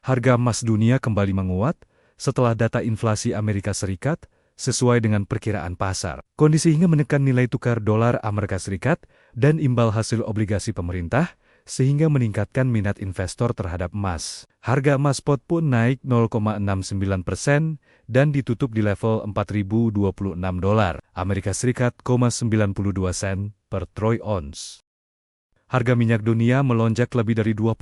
Harga emas dunia kembali menguat setelah data inflasi Amerika Serikat sesuai dengan perkiraan pasar. Kondisi hingga menekan nilai tukar dolar Amerika Serikat dan imbal hasil obligasi pemerintah, sehingga meningkatkan minat investor terhadap emas. Harga emas spot pun naik 0,69% dan ditutup di level $4.026 Amerika Serikat, 92 sen per troy ounce. Harga minyak dunia melonjak lebih dari 2%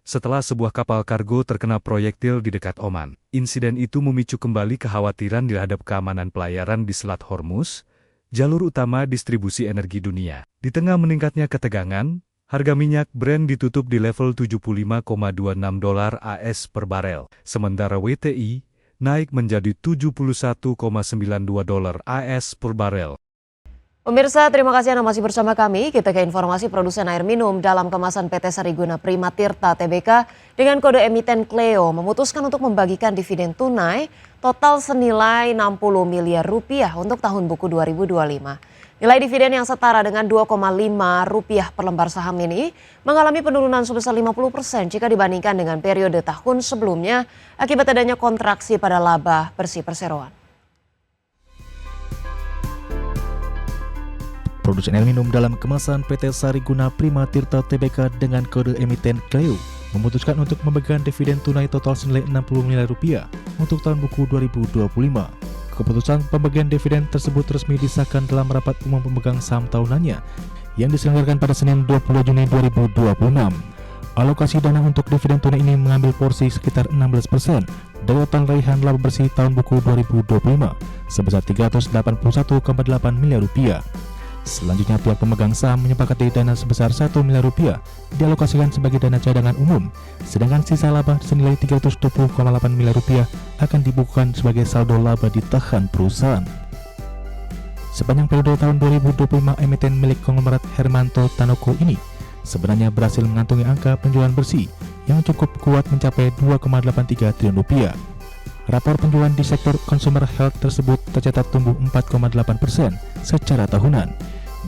setelah sebuah kapal kargo terkena proyektil di dekat Oman. Insiden itu memicu kembali kekhawatiran terhadap keamanan pelayaran di Selat Hormuz, jalur utama distribusi energi dunia. Di tengah meningkatnya ketegangan, harga minyak Brent ditutup di level $75,26 AS per barel, sementara WTI naik menjadi $71,92 AS per barel. Pemirsa, terima kasih Anda masih bersama kami. Kita ke informasi produsen air minum dalam kemasan PT Sariguna Prima Tirta Tbk dengan kode emiten Cleo memutuskan untuk membagikan dividen tunai total senilai 60 miliar rupiah untuk tahun buku 2025. Nilai dividen yang setara dengan 2,5 rupiah per lembar saham ini mengalami penurunan sebesar 50% jika dibandingkan dengan periode tahun sebelumnya akibat adanya kontraksi pada laba bersih perseroan. Produsen air minum dalam kemasan PT Sariguna Prima Tirta Tbk dengan kode emiten Cleo memutuskan untuk memegang dividen tunai total senilai 60 miliar rupiah untuk tahun buku 2025. Keputusan pembagian dividen tersebut resmi disahkan dalam rapat umum pemegang saham tahunannya yang diselenggarakan pada Senin 20 Juni 2026. Alokasi dana untuk dividen tunai ini mengambil porsi sekitar 16% dari total raihan laba bersih tahun buku 2025 sebesar 381,8 miliar rupiah. Selanjutnya pihak pemegang saham menyepakati dana sebesar 1 miliar rupiah dialokasikan sebagai dana cadangan umum, sedangkan sisa laba senilai 320,8 miliar rupiah akan dibukukan sebagai saldo laba ditahan perusahaan. Sepanjang periode tahun 2025, emiten milik konglomerat Hermanto Tanoko ini sebenarnya berhasil mengantongi angka penjualan bersih yang cukup kuat mencapai 2,83 triliun rupiah. Rapor penjualan di sektor consumer health tersebut tercatat tumbuh 4,8% secara tahunan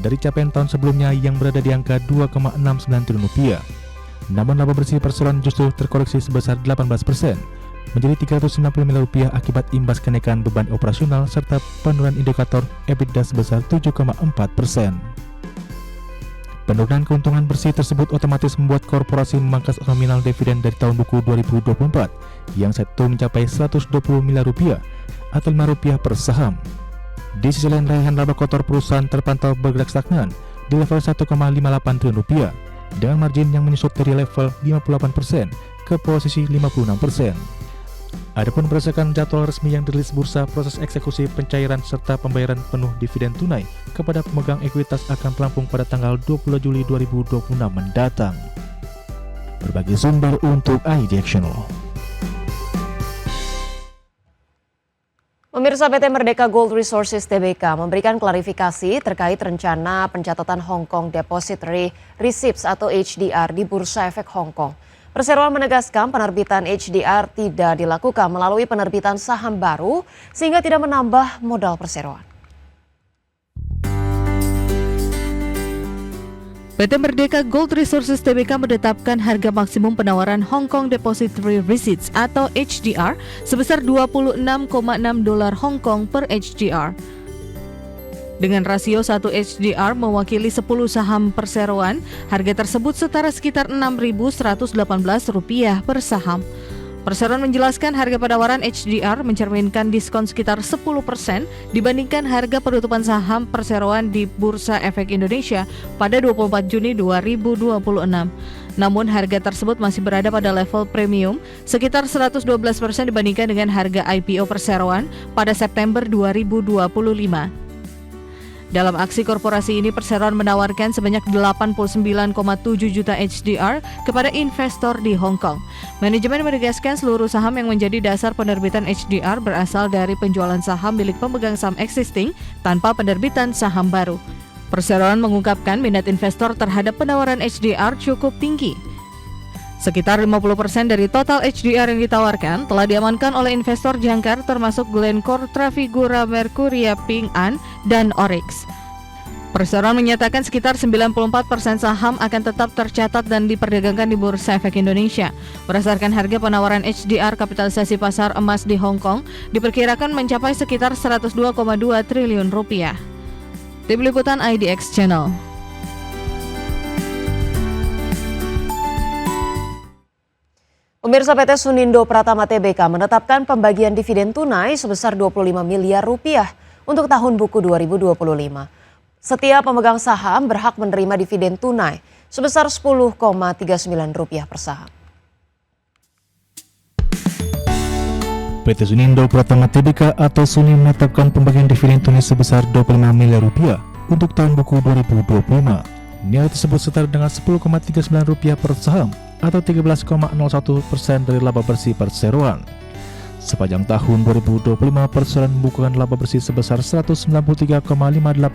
dari capaian tahun sebelumnya yang berada di angka 2,69 triliun rupiah. Namun laba bersih perseroan justru terkoreksi sebesar 18% menjadi 360 miliar rupiah akibat imbas kenaikan beban operasional serta penurunan indikator EBITDA sebesar 7,4%. Penurunan keuntungan bersih tersebut otomatis membuat korporasi memangkas nominal dividen dari tahun buku 2024 yang saat itu mencapai 120 miliar rupiah atau 5 rupiah per saham. Di sisi lain, raihan laba kotor perusahaan terpantau bergerak stagnan di level 1,58 triliun rupiah dengan margin yang menyusut dari level 58% ke posisi 56%. Adapun berdasarkan jadwal resmi yang dirilis bursa, proses eksekusi pencairan serta pembayaran penuh dividen tunai kepada pemegang ekuitas akan rampung pada tanggal 20 Juli 2026 mendatang. Berbagai sumber untuk iDirectional. Pemirsa, PT Merdeka Gold Resources Tbk memberikan klarifikasi terkait rencana pencatatan Hong Kong Depository Receipts atau HDR di Bursa Efek Hong Kong. Perseroan menegaskan penerbitan HDR tidak dilakukan melalui penerbitan saham baru sehingga tidak menambah modal perseroan. PT Merdeka Gold Resources Tbk menetapkan harga maksimum penawaran Hong Kong Depository Receipts atau HDR sebesar $26,6 Hong Kong per HDR. Dengan rasio 1 HDR mewakili 10 saham perseroan, harga tersebut setara sekitar Rp6.118 per saham. Perseroan menjelaskan harga penawaran HDR mencerminkan diskon sekitar 10% dibandingkan harga penutupan saham perseroan di Bursa Efek Indonesia pada 24 Juni 2026. Namun harga tersebut masih berada pada level premium sekitar 112% dibandingkan dengan harga IPO perseroan pada September 2025. Dalam aksi korporasi ini, perseroan menawarkan sebanyak 89,7 juta HDR kepada investor di Hong Kong. Manajemen menegaskan seluruh saham yang menjadi dasar penerbitan HDR berasal dari penjualan saham milik pemegang saham existing tanpa penerbitan saham baru. Perseroan mengungkapkan minat investor terhadap penawaran HDR cukup tinggi. Sekitar 50% dari total HDR yang ditawarkan telah diamankan oleh investor jangkar termasuk Glencore, Trafigura, Mercuria, Ping An, dan Oryx. Perseroan menyatakan sekitar 94% saham akan tetap tercatat dan diperdagangkan di Bursa Efek Indonesia. Berdasarkan harga penawaran HDR, kapitalisasi pasar emas di Hong Kong diperkirakan mencapai sekitar 102,2 triliun rupiah. Tim Liputan IDX Channel. Pemirsa, PT Sunindo Pratama Tbk menetapkan pembagian dividen tunai sebesar 25 miliar rupiah untuk tahun buku 2025. Setiap pemegang saham berhak menerima dividen tunai sebesar Rp10,39 per saham. PT Sunindo Pratama Tbk atau Suni menetapkan pembagian dividen tunai sebesar 25 miliar rupiah untuk tahun buku 2025. Nilai tersebut setara dengan Rp10,39 per saham atau 13,01% dari laba bersih perseroan. Sepanjang tahun 2025, perseroan membukukan laba bersih sebesar Rp193,58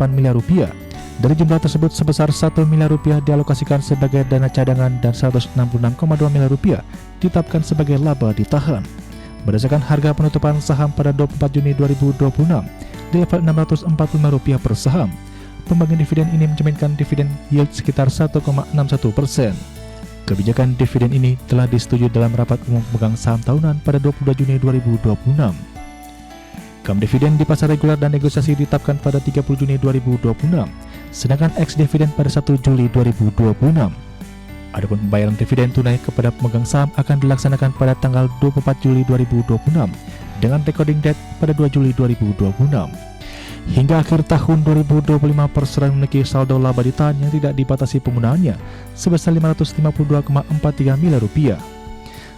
miliar rupiah. Dari jumlah tersebut, sebesar Rp1 miliar rupiah dialokasikan sebagai dana cadangan dan Rp166,2 miliar rupiah ditetapkan sebagai laba ditahan. Berdasarkan harga penutupan saham pada 24 Juni 2026 di level Rp645 per saham, pembagian dividen ini mencerminkan dividen yield sekitar 1,61%. Kebijakan dividen ini telah disetujui dalam rapat umum pemegang saham tahunan pada 22 Juni 2026. Kam dividen di pasar reguler dan negosiasi ditetapkan pada 30 Juni 2026, sedangkan ex-dividen pada 1 Juli 2026. Adapun pembayaran dividen tunai kepada pemegang saham akan dilaksanakan pada tanggal 24 Juli 2026 dengan recording date pada 2 Juli 2026. Hingga akhir tahun 2025, perseroan memiliki saldo laba ditahan yang tidak dibatasi penggunaannya sebesar Rp552,43 miliar rupiah.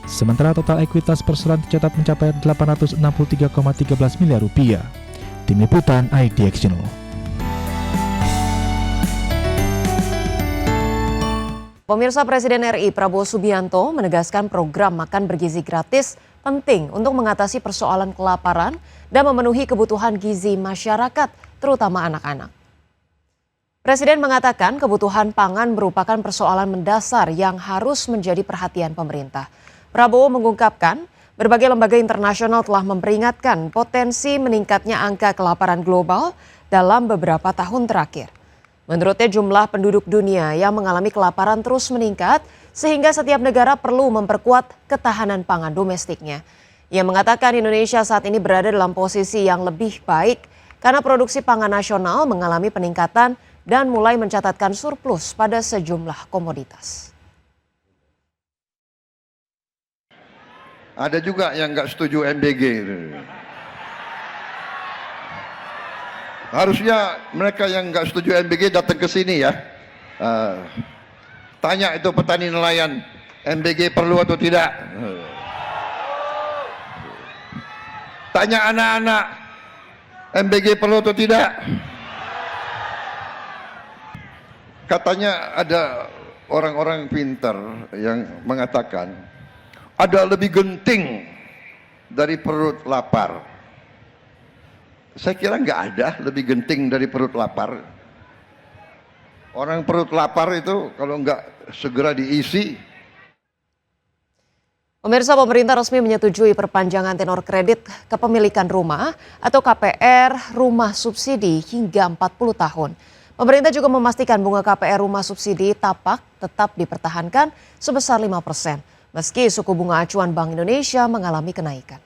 Sementara total ekuitas perseroan tercatat mencapai Rp863,13 miliar rupiah. Tim Liputan IDX Channel. Pemirsa, Presiden RI Prabowo Subianto menegaskan program makan bergizi gratis penting untuk mengatasi persoalan kelaparan dan memenuhi kebutuhan gizi masyarakat, terutama anak-anak. Presiden mengatakan kebutuhan pangan merupakan persoalan mendasar yang harus menjadi perhatian pemerintah. Prabowo mengungkapkan berbagai lembaga internasional telah memperingatkan potensi meningkatnya angka kelaparan global dalam beberapa tahun terakhir. Menurutnya, jumlah penduduk dunia yang mengalami kelaparan terus meningkat sehingga setiap negara perlu memperkuat ketahanan pangan domestiknya. Ia mengatakan Indonesia saat ini berada dalam posisi yang lebih baik karena produksi pangan nasional mengalami peningkatan dan mulai mencatatkan surplus pada sejumlah komoditas. Ada juga yang nggak setuju MBG. Harusnya mereka yang nggak setuju MBG datang ke sini ya. Tanya itu petani nelayan, MBG perlu atau tidak? Tanya anak-anak, MBG perlu atau tidak? Katanya ada orang-orang pintar yang mengatakan ada lebih genting dari perut lapar. Saya kira nggak ada lebih genting dari perut lapar. Orang perut lapar itu kalau nggak segera diisi. Pemirsa, pemerintah resmi menyetujui perpanjangan tenor kredit kepemilikan rumah atau KPR rumah subsidi hingga 40 tahun. Pemerintah juga memastikan bunga KPR rumah subsidi tapak tetap dipertahankan sebesar 5%, meski suku bunga acuan Bank Indonesia mengalami kenaikan.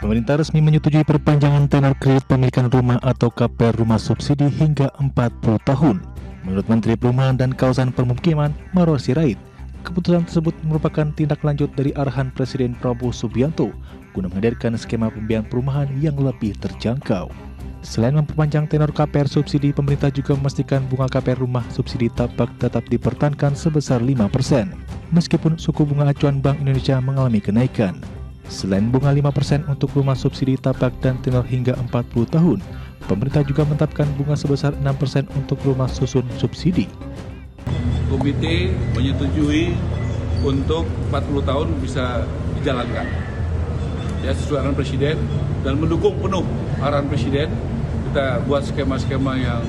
Pemerintah resmi menyetujui perpanjangan tenor kredit pemilikan rumah atau KPR rumah subsidi hingga 40 tahun. Menurut Menteri Perumahan dan Kawasan Permukiman Marwar Sirait, keputusan tersebut merupakan tindak lanjut dari arahan Presiden Prabowo Subianto guna menghadirkan skema pembiayaan perumahan yang lebih terjangkau. Selain memperpanjang tenor KPR subsidi, pemerintah juga memastikan bunga KPR rumah subsidi tapak tetap dipertahankan sebesar 5%, meskipun suku bunga acuan Bank Indonesia mengalami kenaikan. Selain bunga 5% untuk rumah subsidi tapak dan tenor hingga 40 tahun, pemerintah juga menetapkan bunga sebesar 6% untuk rumah susun subsidi. Komite menyetujui untuk 40 tahun bisa dijalankan. Ya, sesuai arahan Presiden dan mendukung penuh arahan Presiden. Kita buat skema-skema yang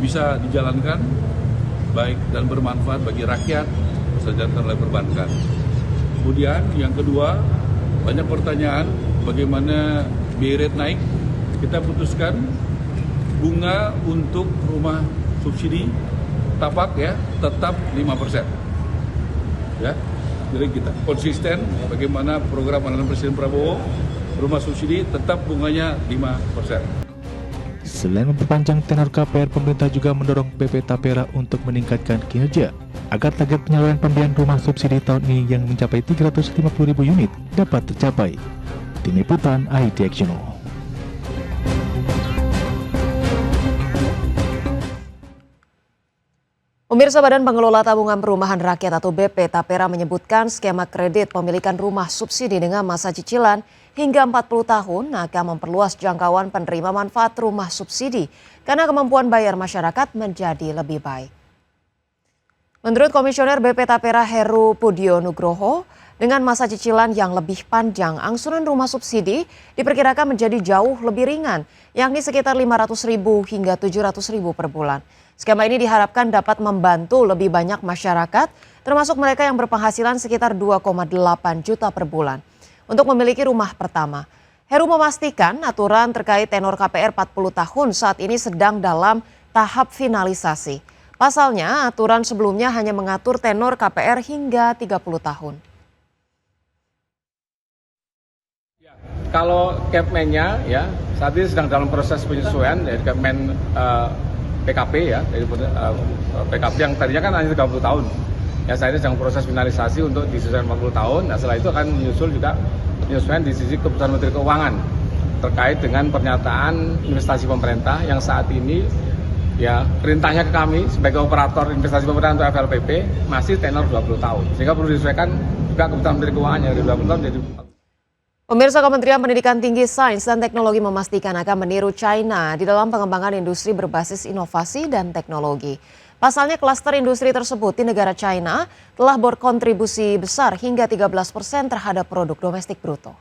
bisa dijalankan baik dan bermanfaat bagi rakyat, dijalankan oleh perbankan. Kemudian yang kedua, banyak pertanyaan bagaimana BI rate naik. kita putuskan bunga untuk rumah subsidi tapak ya tetap 5%. Ya, jadi kita konsisten bagaimana program andalan Presiden Prabowo, rumah subsidi tetap bunganya 5%. Selain memperpanjang tenor KPR, pemerintah juga mendorong BP Tapera untuk meningkatkan kinerja agar target penyaluran pembelian rumah subsidi tahun ini yang mencapai 350.000 unit dapat tercapai. Tim Liputan IDXNO. Pemirsa, Badan Pengelola Tabungan Perumahan Rakyat atau BP Tapera menyebutkan skema kredit pemilikan rumah subsidi dengan masa cicilan hingga 40 tahun akan memperluas jangkauan penerima manfaat rumah subsidi karena kemampuan bayar masyarakat menjadi lebih baik. Menurut Komisioner BP Tapera Heru Pudio Nugroho, dengan masa cicilan yang lebih panjang, angsuran rumah subsidi diperkirakan menjadi jauh lebih ringan, yakni sekitar 500.000 hingga 700.000 per bulan. Skema ini diharapkan dapat membantu lebih banyak masyarakat, termasuk mereka yang berpenghasilan sekitar 2,8 juta per bulan, untuk memiliki rumah pertama. Heru memastikan aturan terkait tenor KPR 40 tahun saat ini sedang dalam tahap finalisasi. Pasalnya, aturan sebelumnya hanya mengatur tenor KPR hingga 30 tahun. Kalau Capman-nya ya saat ini sedang dalam proses penyesuaian dari Capman PKP ya, dari PKP yang tadinya kan hanya 30 tahun. Ya saat ini sedang proses finalisasi untuk disesuaikan 40 tahun. Nah setelah itu akan menyusul juga penyesuaian di sisi keputusan Menteri Keuangan terkait dengan pernyataan investasi pemerintah yang saat ini ya perintahnya ke kami sebagai operator investasi pemerintah untuk FLPP masih tenor 20 tahun. Sehingga perlu disesuaikan juga keputusan Menteri Keuangan dari 20 tahun jadi 40. Pemirsa, Kementerian Pendidikan Tinggi, Sains dan Teknologi memastikan akan meniru China di dalam pengembangan industri berbasis inovasi dan teknologi. Pasalnya, klaster industri tersebut di negara China telah berkontribusi besar hingga 13% terhadap produk domestik bruto.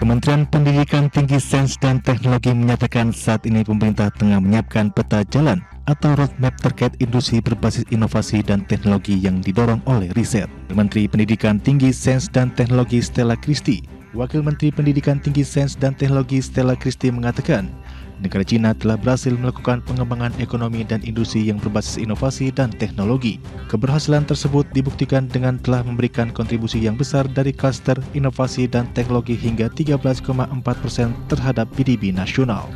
Kementerian Pendidikan Tinggi, Sains dan Teknologi menyatakan saat ini pemerintah tengah menyiapkan peta jalan atau roadmap terkait industri berbasis inovasi dan teknologi yang didorong oleh riset. Menteri Pendidikan Tinggi, Sains dan Teknologi Stella Christy, Wakil Menteri Pendidikan Tinggi, Sains dan Teknologi Stella Christy mengatakan, negara Cina telah berhasil melakukan pengembangan ekonomi dan industri yang berbasis inovasi dan teknologi. Keberhasilan tersebut dibuktikan dengan telah memberikan kontribusi yang besar dari klaster inovasi dan teknologi hingga 13,4% terhadap PDB nasional.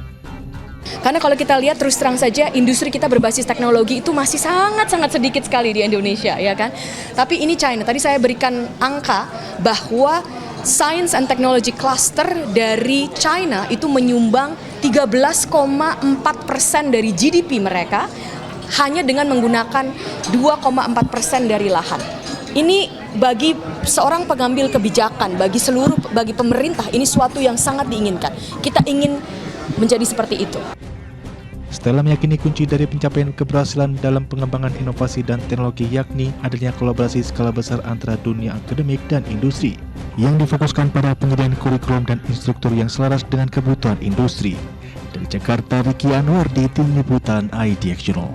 Karena kalau kita lihat terus terang saja industri kita berbasis teknologi itu masih sangat-sangat sedikit sekali di Indonesia, ya kan? Tapi ini China, tadi saya berikan angka bahwa Science and Technology Cluster dari China itu menyumbang 13,4% dari GDP mereka hanya dengan menggunakan 2,4% dari lahan. Ini bagi seorang pengambil kebijakan, bagi pemerintah ini suatu yang sangat diinginkan. Kita ingin menjadi seperti itu. Stella meyakini kunci dari pencapaian keberhasilan dalam pengembangan inovasi dan teknologi yakni adanya kolaborasi skala besar antara dunia akademik dan industri yang difokuskan pada penyediaan kurikulum dan instruktur yang selaras dengan kebutuhan industri. Dari Jakarta, Ricky Anwar di Tim Liputan IDXNO.